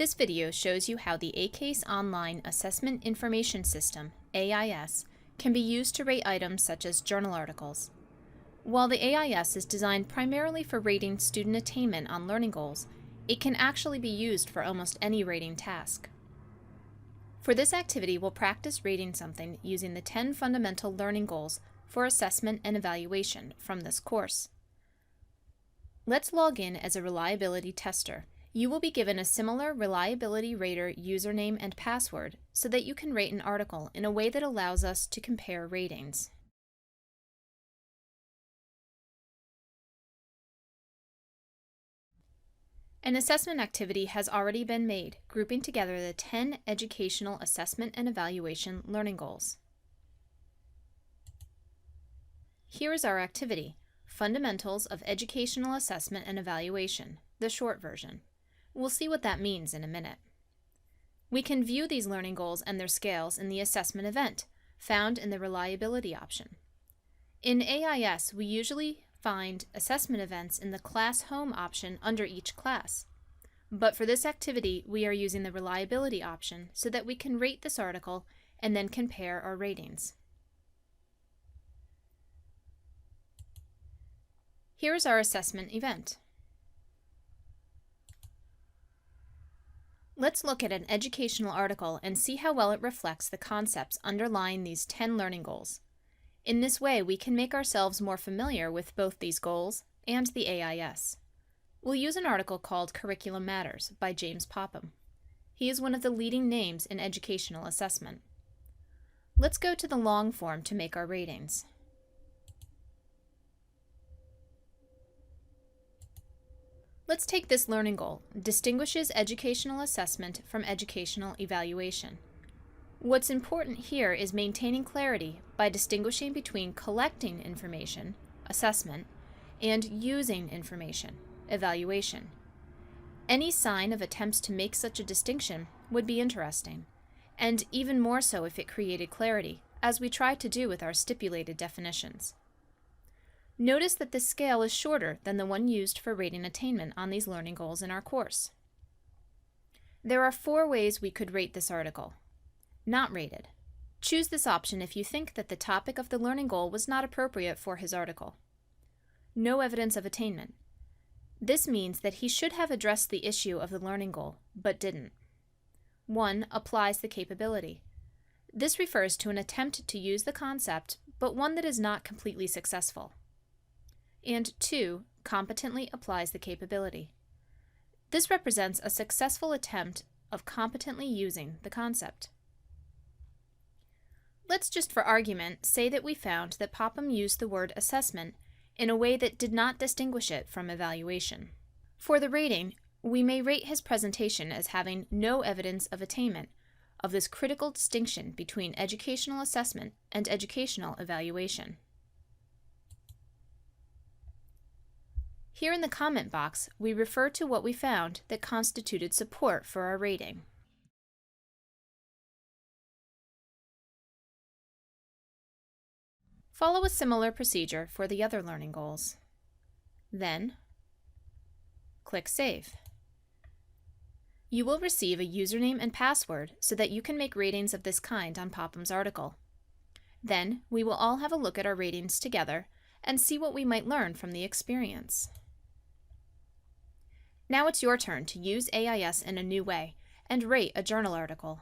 This video shows you how the AIS Online Assessment Information System, AIS, can be used to rate items such as journal articles. While the AIS is designed primarily for rating student attainment on learning goals, it can actually be used for almost any rating task. For this activity, we'll practice rating something using the 10 fundamental learning goals for assessment and evaluation from this course. Let's log in as a reliability tester. You will be given a similar Reliability Rater username and password so that you can rate an article in a way that allows us to compare ratings. An assessment activity has already been made, grouping together the 10 educational assessment and evaluation learning goals. Here is our activity, Fundamentals of Educational Assessment and Evaluation, the short version. We'll see what that means in a minute. We can view these learning goals and their scales in the assessment event, found in the reliability option. In AIS, we usually find assessment events in the Class Home option under each class. But for this activity, we are using the reliability option so that we can rate this article and then compare our ratings. Here is our assessment event. Let's look at an educational article and see how well it reflects the concepts underlying these 10 learning goals. In this way, we can make ourselves more familiar with both these goals and the AIS. We'll use an article called Curriculum Matters by James Popham. He is one of the leading names in educational assessment. Let's go to the long form to make our ratings. Let's take this learning goal, distinguishes educational assessment from educational evaluation. What's important here is maintaining clarity by distinguishing between collecting information, assessment, and using information, evaluation. Any sign of attempts to make such a distinction would be interesting, and even more so if it created clarity, as we try to do with our stipulated definitions. Notice that this scale is shorter than the one used for rating attainment on these learning goals in our course. There are 4 ways we could rate this article. Not rated. Choose this option if you think that the topic of the learning goal was not appropriate for his article. No evidence of attainment. This means that he should have addressed the issue of the learning goal, but didn't. 1. Applies the capability. This refers to an attempt to use the concept, but one that is not completely successful. And 2. Competently applies the capability. This represents a successful attempt of competently using the concept. Let's just for argument say that we found that Popham used the word assessment in a way that did not distinguish it from evaluation. For the rating, we may rate his presentation as having no evidence of attainment of this critical distinction between educational assessment and educational evaluation. Here in the comment box, we refer to what we found that constituted support for our rating. Follow a similar procedure for the other learning goals. Then, click Save. You will receive a username and password so that you can make ratings of this kind on Popham's article. Then, we will all have a look at our ratings together and see what we might learn from the experience. Now it's your turn to use AIS in a new way and rate a journal article.